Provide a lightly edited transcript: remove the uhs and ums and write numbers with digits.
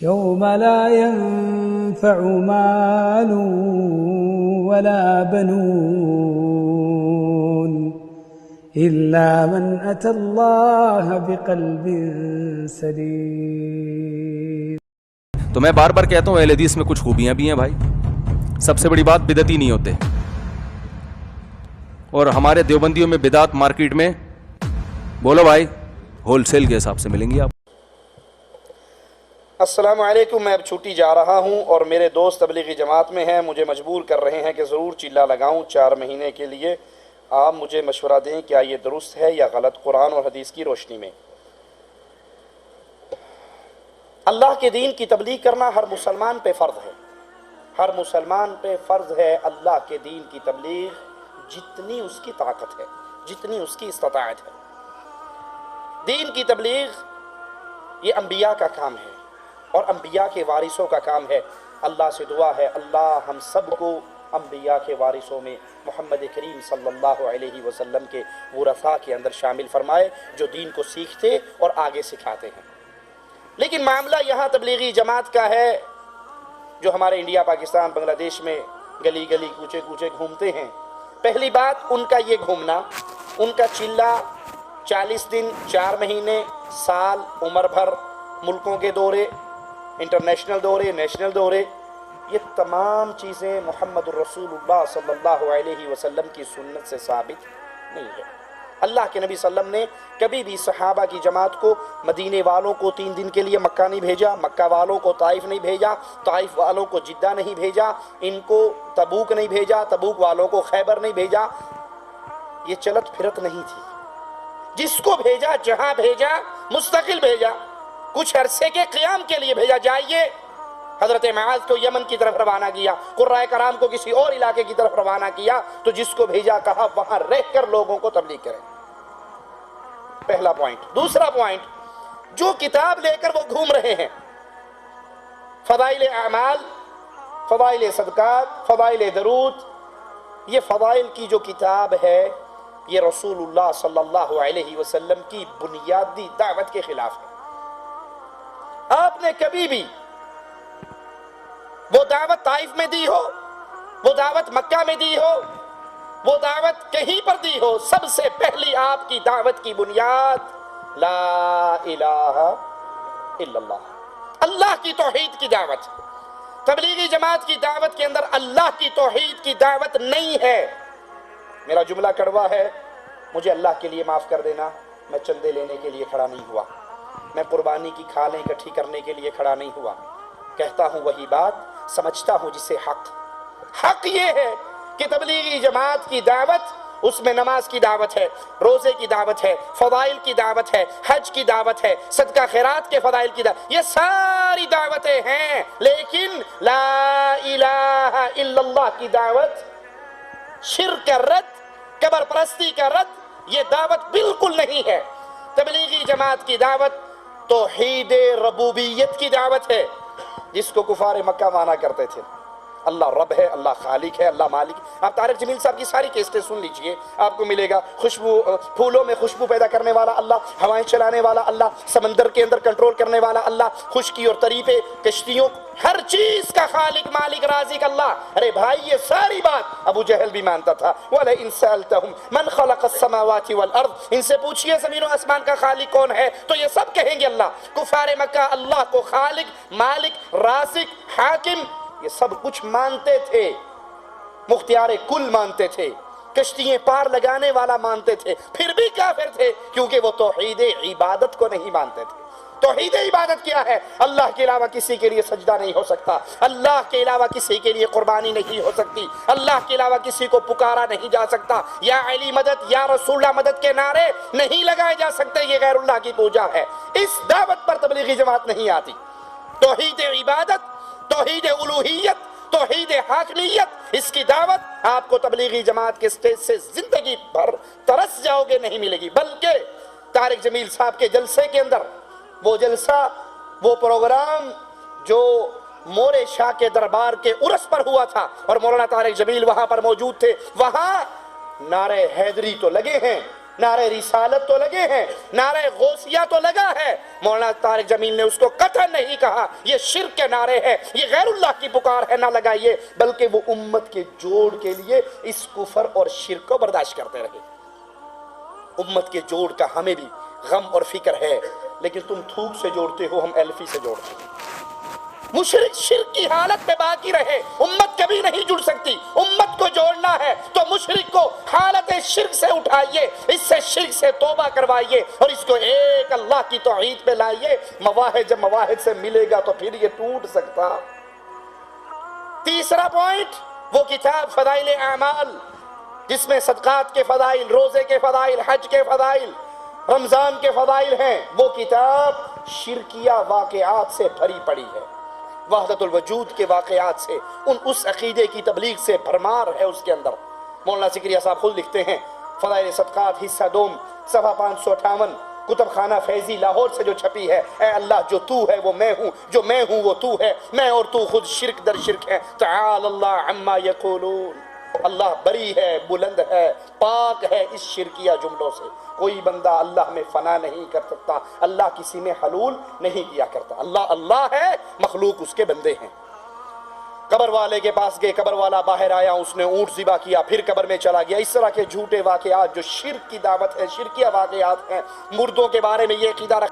يوم لا ينفع مال ولا بنون إلا من أتى الله بقلب سليم. تو میں بار بار کہتا ہوں اہل حدیث میں کچھ خوبیاں بھی ہیں بھائی. سب سے بڑی بات بدعتی نہیں ہوتے, اور ہمارے دیوبندیوں میں بدعت مارکیٹ میں بولو بھائی ہول سیل کے حساب سے ملیں گی آپ. السلام علیکم. میں اب چھٹی جا رہا ہوں اور میرے دوست تبلیغی جماعت میں ہیں, مجھے مجبور کر رہے ہیں کہ ضرور چلہ لگاؤں 4 مہینے کے لیے. آپ مجھے مشورہ دیں کیا یہ درست ہے یا غلط قرآن اور حدیث کی روشنی میں. اللہ کے دین کی تبلیغ کرنا ہر مسلمان پہ فرض ہے, ہر مسلمان پہ فرض ہے اللہ کے دین کی تبلیغ, جتنی اس کی طاقت ہے, جتنی اس کی استطاعت ہے. دین کی تبلیغ یہ انبیاء کا کام ہے اور انبیاء کے وارثوں کا کام ہے. اللہ سے دعا ہے اللہ ہم سب کو انبیاء کے وارثوں میں محمد کریم صلی اللہ علیہ وسلم کے ورثاء کے اندر شامل فرمائے جو دین کو سیکھتے اور آگے سکھاتے ہیں. لیکن معاملہ یہاں تبلیغی جماعت کا ہے جو ہمارے انڈیا پاکستان بنگلہ دیش میں گلی گلی کوچے کوچے گھومتے ہیں. پہلی بات ان کا یہ گھومنا, ان کا چلہ 40 دن 4 مہینے سال عمر بھر ملکوں کے دورے, انٹرنیشنل دورے, نیشنل دورے, یہ تمام چیزیں محمد الرسول اللہ صلی اللہ علیہ وسلم کی سنت سے ثابت نہیں ہے. اللہ کے نبی صلی اللہ علیہ وسلم نے کبھی بھی صحابہ کی جماعت کو مدینے والوں کو 3 دن کے لیے مکہ نہیں بھیجا, مکہ والوں کو طائف نہیں بھیجا, طائف والوں کو جدہ نہیں بھیجا, ان کو تبوک نہیں بھیجا, تبوک والوں کو خیبر نہیں بھیجا. یہ چلت پھرت نہیں تھی. جس کو بھیجا جہاں بھیجا مستقل بھیجا, کچھ عرصے کے قیام کے لیے بھیجا. جائیے حضرت معاذ کو یمن کی طرف روانہ کیا, قرائے کرام کو کسی اور علاقے کی طرف روانہ کیا, تو جس کو بھیجا کہا وہاں رہ کر لوگوں کو تبلیغ کریں. پہلا پوائنٹ. دوسرا پوائنٹ, جو کتاب لے کر وہ گھوم رہے ہیں, فضائل اعمال, فضائل صدقات, فضائل درود, یہ فضائل کی جو کتاب ہے یہ رسول اللہ صلی اللہ علیہ وسلم کی بنیادی دعوت کے خلاف ہے. آپ نے کبھی بھی وہ دعوت طائف میں دی ہو, وہ دعوت مکہ میں دی ہو, وہ دعوت کہیں پر دی ہو, سب سے پہلی آپ کی دعوت کی بنیاد لا الہ الا اللہ, اللہ کی توحید کی دعوت. تبلیغی جماعت کی دعوت کے اندر اللہ کی توحید کی دعوت نہیں ہے. میرا جملہ کڑوا ہے, مجھے اللہ کے لیے معاف کر دینا, میں چندے لینے کے لیے کھڑا نہیں ہوا, میں قربانی کی کھالیں اکٹھی کرنے کے لیے کھڑا نہیں ہوا. کہتا ہوں وہی بات, سمجھتا ہوں جسے حق. حق یہ ہے کہ تبلیغی جماعت کی دعوت, اس میں نماز کی دعوت ہے, روزے کی دعوت ہے, فضائل کی دعوت ہے, حج کی دعوت ہے, صدقہ خیرات کے فضائل کی دعوت, یہ ساری دعوتیں ہیں. لیکن لا الہ الا اللہ کی دعوت, شرک کا رد, قبر پرستی کا رد, یہ دعوت بالکل نہیں ہے. تبلیغی جماعت کی دعوت توحید ربوبیت کی دعوت ہے, جس کو کفار مکہ مانا کرتے تھے. اللہ رب ہے, اللہ خالق ہے, اللہ مالک. آپ طارق جمیل صاحب کی ساری کیسٹیں سن لیجئے, آپ کو ملے گا خوشبو, پھولوں میں خوشبو پیدا کرنے والا اللہ, ہوائیں چلانے والا اللہ, سمندر کے اندر کنٹرول کرنے والا اللہ, خشکی اور طری پہ کشتیوں, ہر چیز کا خالق مالک رازق اللہ. ارے بھائی یہ ساری بات ابو جہل بھی مانتا تھا. وَلَئِن سَأَلْتَهُمْ مَنْ خَلَقَ السَّمَاوَاتِ وَالْأَرْضِ, ان سے پوچھئے زمین و آسمان کا خالق کون ہے, تو یہ سب کہیں گے اللہ. کفار مکہ اللہ کو خالق, مالک, رازق, حاکم, یہ سب کچھ مانتے تھے, مختار کل مانتے تھے, کشتییں پار لگانے والا مانتے تھے, پھر بھی کافر تھے کیونکہ وہ توحید عبادت کو نہیں مانتے تھے. توحید عبادت کیا ہے؟ اللہ کے علاوہ کسی کے لیے سجدہ نہیں ہو سکتا, اللہ کے علاوہ کسی کے لیے قربانی نہیں ہو سکتی, اللہ کے علاوہ کسی کو پکارا نہیں جا سکتا, یا علی مدد, یا رسول اللہ مدد کے نعرے نہیں لگائے جا سکتے, یہ غیر اللہ کی پوجا ہے. اس دعوت پر تبلیغی جماعت نہیں آتی. توحید عبادت, توحید الوہیت, توحید حاکمیت, اس کی دعوت آپ کو تبلیغی جماعت کے سٹیج سے زندگی بھر ترس جاؤ گے نہیں ملے گی. بلکہ طارق جمیل صاحب کے جلسے کے اندر, وہ جلسہ, وہ پروگرام جو مورے شاہ کے دربار کے عرس پر ہوا تھا اور مولانا طارق جمیل وہاں پر موجود تھے, وہاں نعرے حیدری تو لگے ہیں, نعرہ رسالت تو لگے ہیں، نعرہ غوثیہ تو لگا ہے، مولانا طارق جمیل نے اس کو قطعاً نہیں کہا یہ شرک کے نعرے ہیں، یہ غیر اللہ کی پکار ہے، نہ لگائیے، بلکہ وہ امت کے جوڑ کے لیے اس کفر اور شرک کو برداشت کرتے رہے۔ امت کے جوڑ کا ہمیں بھی غم اور فکر ہے، لیکن تم تھوک سے جوڑتے ہو، ہم ایلفی سے جوڑتے ہیں۔ مشرک شرک کی حالت میں باقی رہے، امت کبھی نہیں جڑ سکتی۔ امت کو جوڑنا ہے تو مشرک کو حالت شرک سے اٹھائیے، اس سے شرک سے توبہ کروائیے اور اس کو ایک اللہ کی توحید پہ لائیے۔ مواحد جب مواحد سے ملے گا تو پھر یہ ٹوٹ سکتا۔ تیسرا پوائنٹ، وہ کتاب فضائل اعمال جس میں صدقات کے فضائل، روزے کے فضائل، حج کے فضائل، رمضان کے فضائل ہیں، وہ کتاب شرکیہ واقعات سے بھری پڑی ہے، وحدت الوجود کے واقعات سے، اس عقیدے کی تبلیغ سے بھرمار ہے اس کے اندر۔ مولانا زکریا صاحب خود لکھتے ہیں فضائل صدقات حصہ دوم صفحہ 558، کتب خانہ فیضی لاہور سے جو چھپی ہے، اے اللہ جو تو ہے وہ میں ہوں، جو میں ہوں وہ تو ہے، میں اور تو خود شرک در شرک ہے، تعالی اللہ عما یقولون، اللہ بری ہے، بلند ہے، پاک ہے اس شرکیہ جملوں سے۔ کوئی بندہ اللہ میں فنا نہیں کر سکتا، اللہ کسی میں حلول نہیں کیا کرتا، اللہ اللہ ہے، مخلوق اس کے بندے ہیں۔ قبر والے کے پاس گئے، قبر والا باہر آیا، اس نے اونٹ ذبح کیا، پھر قبر میں چلا گیا۔ اس طرح کے جھوٹے واقعات جو شرک کی دعوت ہے، شرکیہ واقعات ہیں، مردوں کے بارے میں یہ عقیدہ رکھ